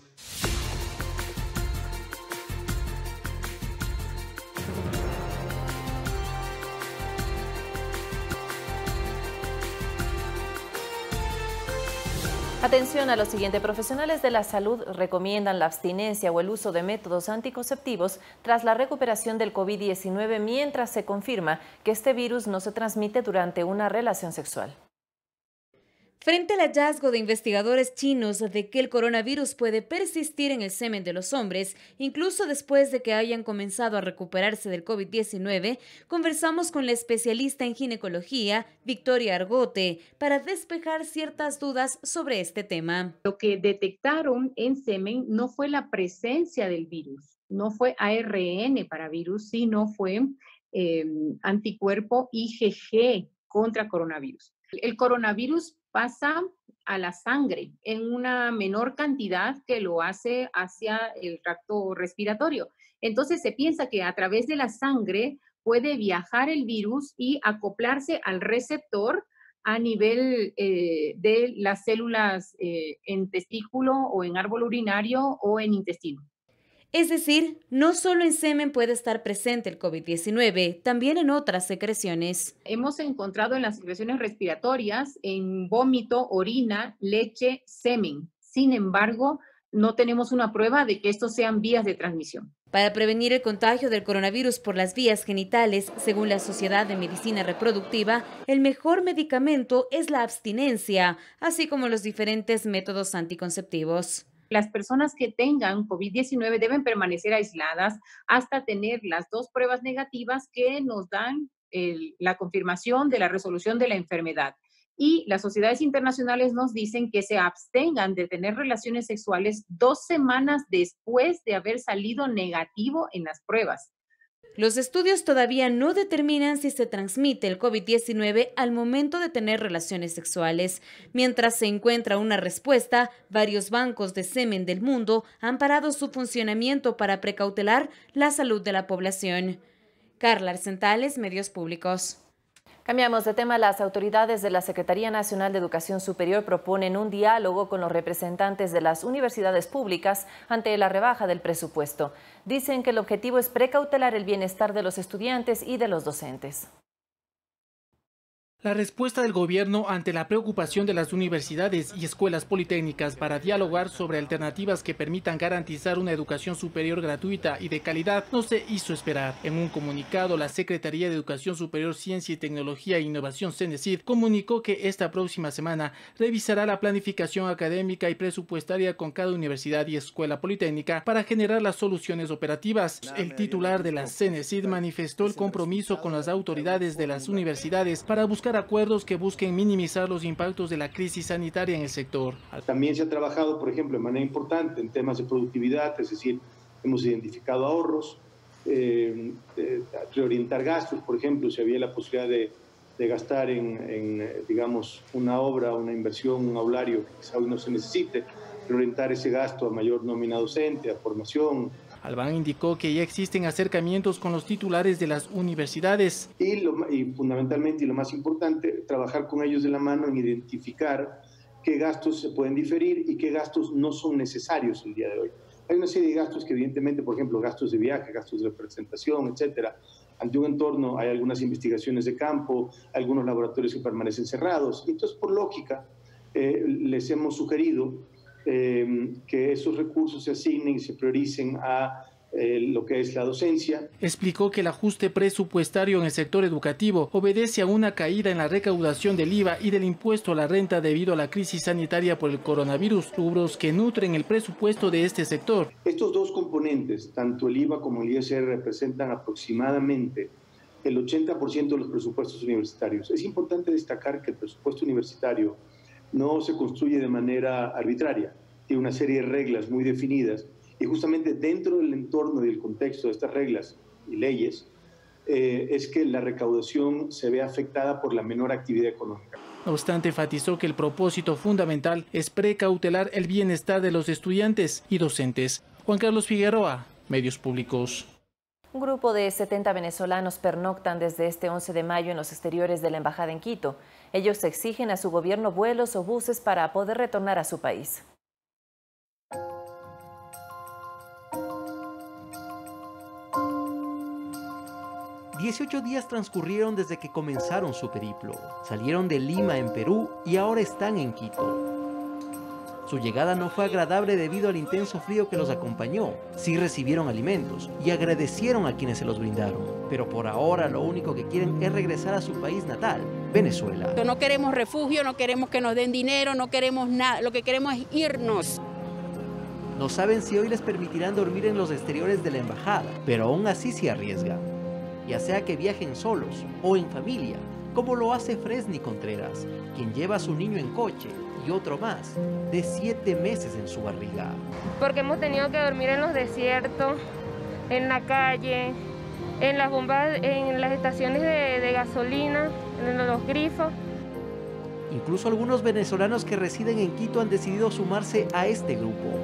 Atención a lo siguiente, profesionales de la salud recomiendan la abstinencia o el uso de métodos anticonceptivos tras la recuperación del COVID-19 mientras se confirma que este virus no se transmite durante una relación sexual. Frente al hallazgo de investigadores chinos de que el coronavirus puede persistir en el semen de los hombres, incluso después de que hayan comenzado a recuperarse del COVID-19, conversamos con la especialista en ginecología, Victoria Argote, para despejar ciertas dudas sobre este tema. Lo que detectaron en semen no fue la presencia del virus, no fue ARN para virus, sino fue anticuerpo IgG contra coronavirus. El coronavirus pasa a la sangre en una menor cantidad que lo hace hacia el tracto respiratorio. Entonces se piensa que a través de la sangre puede viajar el virus y acoplarse al receptor a nivel de las células en testículo o en árbol urinario o en intestino. Es decir, no solo en semen puede estar presente el COVID-19, también en otras secreciones. Hemos encontrado en las secreciones respiratorias, en vómito, orina, leche, semen. Sin embargo, no tenemos una prueba de que estos sean vías de transmisión. Para prevenir el contagio del coronavirus por las vías genitales, según la Sociedad de Medicina Reproductiva, el mejor medicamento es la abstinencia, así como los diferentes métodos anticonceptivos. Las personas que tengan COVID-19 deben permanecer aisladas hasta tener las 2 pruebas negativas que nos dan la confirmación de la resolución de la enfermedad. Y las sociedades internacionales nos dicen que se abstengan de tener relaciones sexuales 2 semanas después de haber salido negativo en las pruebas. Los estudios todavía no determinan si se transmite el COVID-19 al momento de tener relaciones sexuales. Mientras se encuentra una respuesta, varios bancos de semen del mundo han parado su funcionamiento para precautelar la salud de la población. Carla Arcentales, Medios Públicos. Cambiamos de tema. Las autoridades de la Secretaría Nacional de Educación Superior proponen un diálogo con los representantes de las universidades públicas ante la rebaja del presupuesto. Dicen que el objetivo es precautelar el bienestar de los estudiantes y de los docentes. La respuesta del gobierno ante la preocupación de las universidades y escuelas politécnicas para dialogar sobre alternativas que permitan garantizar una educación superior gratuita y de calidad no se hizo esperar. En un comunicado, la Secretaría de Educación Superior, Ciencia y Tecnología e Innovación, CENESID, comunicó que esta próxima semana revisará la planificación académica y presupuestaria con cada universidad y escuela politécnica para generar las soluciones operativas. El titular de la CENESID manifestó el compromiso con las autoridades de las universidades para buscar acuerdos que busquen minimizar los impactos de la crisis sanitaria en el sector. También se ha trabajado, por ejemplo, de manera importante en temas de productividad, es decir, hemos identificado ahorros, reorientar gastos, por ejemplo, si había la posibilidad de gastar digamos, una obra, una inversión, un aulario que quizá hoy no se necesite, reorientar ese gasto a mayor nómina docente, a formación. Albán indicó que ya existen acercamientos con los titulares de las universidades. Y fundamentalmente, y lo más importante, trabajar con ellos de la mano en identificar qué gastos se pueden diferir y qué gastos no son necesarios el día de hoy. Hay una serie de gastos que evidentemente, por ejemplo, gastos de viaje, gastos de representación, etcétera. Ante un entorno hay algunas investigaciones de campo, algunos laboratorios que permanecen cerrados. Entonces, por lógica, les hemos sugerido que esos recursos se asignen y se prioricen a lo que es la docencia. Explicó que el ajuste presupuestario en el sector educativo obedece a una caída en la recaudación del IVA y del impuesto a la renta debido a la crisis sanitaria por el coronavirus, rubros que nutren el presupuesto de este sector. Estos dos componentes, tanto el IVA como el ISR, representan aproximadamente el 80% de los presupuestos universitarios. Es importante destacar que el presupuesto universitario no se construye de manera arbitraria, tiene una serie de reglas muy definidas y justamente dentro del entorno y del contexto de estas reglas y leyes es que la recaudación se ve afectada por la menor actividad económica. No obstante, enfatizó que el propósito fundamental es precautelar el bienestar de los estudiantes y docentes. Juan Carlos Figueroa, Medios Públicos. Un grupo de 70 venezolanos pernoctan desde este 11 de mayo en los exteriores de la embajada en Quito. Ellos exigen a su gobierno vuelos o buses para poder retornar a su país. $18 días transcurrieron desde que comenzaron su periplo. Salieron de Lima, en Perú, y ahora están en Quito. Su llegada no fue agradable debido al intenso frío que los acompañó. Sí recibieron alimentos y agradecieron a quienes se los brindaron. Pero por ahora lo único que quieren es regresar a su país natal, Venezuela. No queremos refugio, no queremos que nos den dinero, no queremos nada. Lo que queremos es irnos. No saben si hoy les permitirán dormir en los exteriores de la embajada, pero aún así se arriesgan. Ya sea que viajen solos o en familia, como lo hace Fresny Contreras, quien lleva a su niño en coche, y otro más, de 7 meses en su barriga. Porque hemos tenido que dormir en los desiertos, en la calle, en las bombas, en las estaciones de gasolina, en los grifos. Incluso algunos venezolanos que residen en Quito han decidido sumarse a este grupo.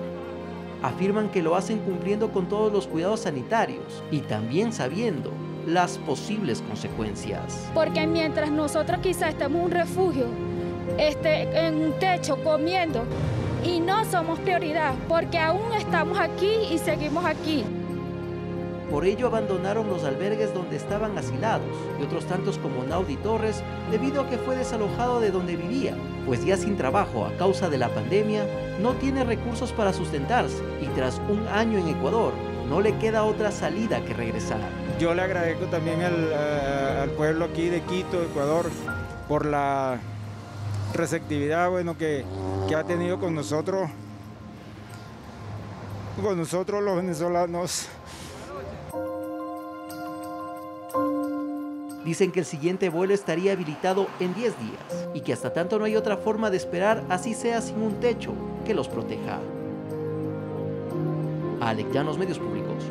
Afirman que lo hacen cumpliendo con todos los cuidados sanitarios y también sabiendo las posibles consecuencias. Porque mientras nosotros quizás estamos en un refugio, en un techo, comiendo, y no somos prioridad, porque aún estamos aquí y seguimos aquí. Por ello abandonaron los albergues donde estaban asilados y otros tantos como Naudi Torres debido a que fue desalojado de donde vivía, pues ya sin trabajo a causa de la pandemia no tiene recursos para sustentarse y tras un año en Ecuador no le queda otra salida que regresar. Yo le agradezco también al pueblo aquí de Quito, Ecuador, por la receptividad que ha tenido con nosotros los venezolanos. Dicen que el siguiente vuelo estaría habilitado en 10 días y que hasta tanto no hay otra forma de esperar, así sea sin un techo que los proteja. Alex Llanos, Medios Públicos.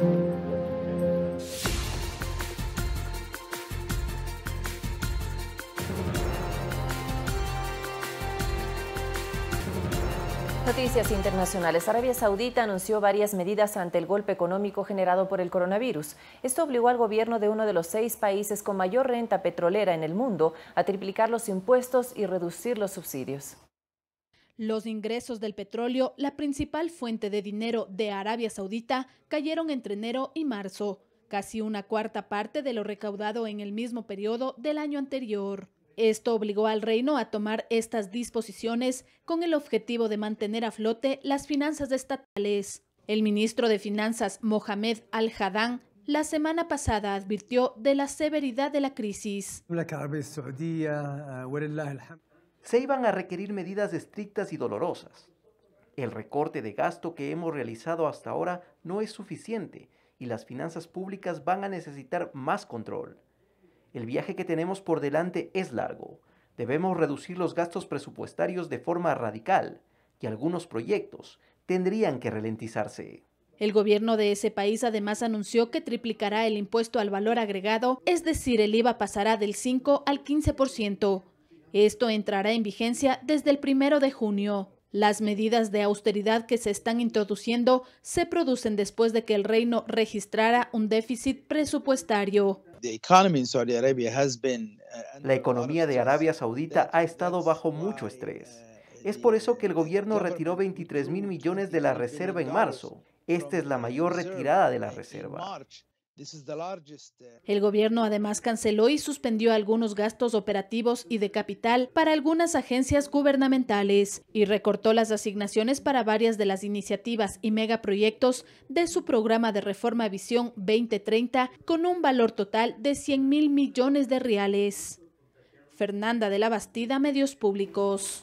Noticias internacionales. Arabia Saudita anunció varias medidas ante el golpe económico generado por el coronavirus. Esto obligó al gobierno de uno de los 6 países con mayor renta petrolera en el mundo a triplicar los impuestos y reducir los subsidios. Los ingresos del petróleo, la principal fuente de dinero de Arabia Saudita, cayeron entre enero y marzo, casi una cuarta parte de lo recaudado en el mismo periodo del año anterior. Esto obligó al reino a tomar estas disposiciones con el objetivo de mantener a flote las finanzas estatales. El ministro de Finanzas, Mohamed Al-Haddan, la semana pasada advirtió de la severidad de la crisis. Se iban a requerir medidas estrictas y dolorosas. El recorte de gasto que hemos realizado hasta ahora no es suficiente y las finanzas públicas van a necesitar más control. El viaje que tenemos por delante es largo. Debemos reducir los gastos presupuestarios de forma radical y algunos proyectos tendrían que ralentizarse. El gobierno de ese país además anunció que triplicará el impuesto al valor agregado, es decir, el IVA pasará del 5 al 15%. Esto entrará en vigencia desde el 1 de junio. Las medidas de austeridad que se están introduciendo se producen después de que el reino registrara un déficit presupuestario. La economía de Arabia Saudita ha estado bajo mucho estrés. Es por eso que el gobierno retiró 23.000 millones de la reserva en marzo. Esta es la mayor retirada de la reserva. El gobierno además canceló y suspendió algunos gastos operativos y de capital para algunas agencias gubernamentales y recortó las asignaciones para varias de las iniciativas y megaproyectos de su programa de reforma Visión 2030 con un valor total de 100.000 millones de reales. Fernanda de la Bastida, Medios Públicos.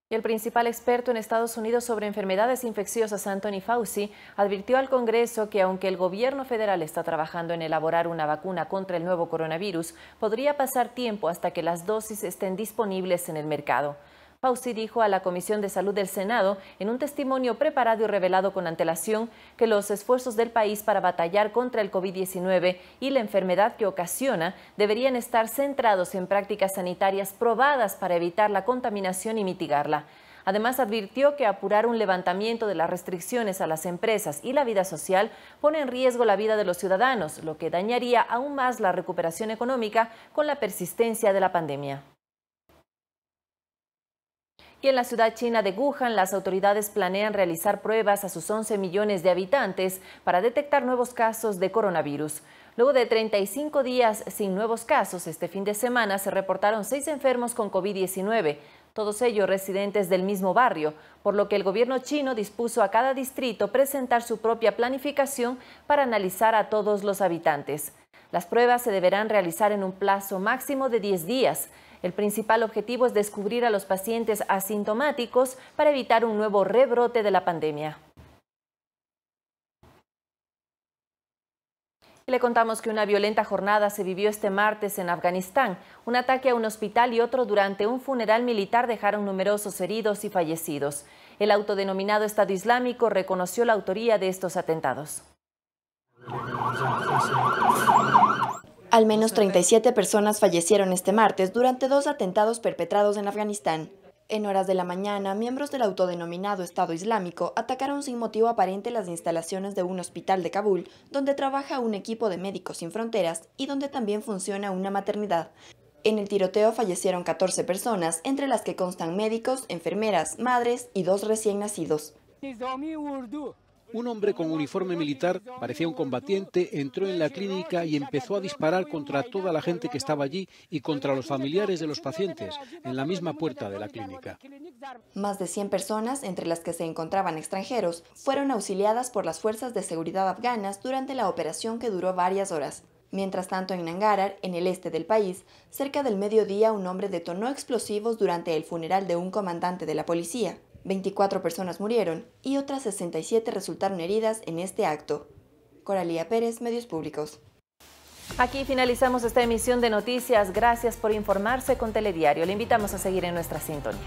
El principal experto en Estados Unidos sobre enfermedades infecciosas, Anthony Fauci, advirtió al Congreso que aunque el gobierno federal está trabajando en elaborar una vacuna contra el nuevo coronavirus, podría pasar tiempo hasta que las dosis estén disponibles en el mercado. Fauci dijo a la Comisión de Salud del Senado, en un testimonio preparado y revelado con antelación, que los esfuerzos del país para batallar contra el COVID-19 y la enfermedad que ocasiona deberían estar centrados en prácticas sanitarias probadas para evitar la contaminación y mitigarla. Además, advirtió que apurar un levantamiento de las restricciones a las empresas y la vida social pone en riesgo la vida de los ciudadanos, lo que dañaría aún más la recuperación económica con la persistencia de la pandemia. Y en la ciudad china de Wuhan, las autoridades planean realizar pruebas a sus 11 millones de habitantes para detectar nuevos casos de coronavirus. Luego de 35 días sin nuevos casos, este fin de semana se reportaron 6 enfermos con COVID-19, todos ellos residentes del mismo barrio, por lo que el gobierno chino dispuso a cada distrito presentar su propia planificación para analizar a todos los habitantes. Las pruebas se deberán realizar en un plazo máximo de 10 días. El principal objetivo es descubrir a los pacientes asintomáticos para evitar un nuevo rebrote de la pandemia. Y le contamos que una violenta jornada se vivió este martes en Afganistán. Un ataque a un hospital y otro durante un funeral militar dejaron numerosos heridos y fallecidos. El autodenominado Estado Islámico reconoció la autoría de estos atentados. Al menos 37 personas fallecieron este martes durante 2 atentados perpetrados en Afganistán. En horas de la mañana, miembros del autodenominado Estado Islámico atacaron sin motivo aparente las instalaciones de un hospital de Kabul, donde trabaja un equipo de Médicos Sin Fronteras y donde también funciona una maternidad. En el tiroteo fallecieron 14 personas, entre las que constan médicos, enfermeras, madres y 2 recién nacidos. Un hombre con uniforme militar, parecía un combatiente, entró en la clínica y empezó a disparar contra toda la gente que estaba allí y contra los familiares de los pacientes, en la misma puerta de la clínica. Más de 100 personas, entre las que se encontraban extranjeros, fueron auxiliadas por las fuerzas de seguridad afganas durante la operación que duró varias horas. Mientras tanto, en Nangarhar, en el este del país, cerca del mediodía un hombre detonó explosivos durante el funeral de un comandante de la policía. 24 personas murieron y otras 67 resultaron heridas en este acto. Coralía Pérez, Medios Públicos. Aquí finalizamos esta emisión de noticias. Gracias por informarse con Telediario. Le invitamos a seguir en nuestra sintonía.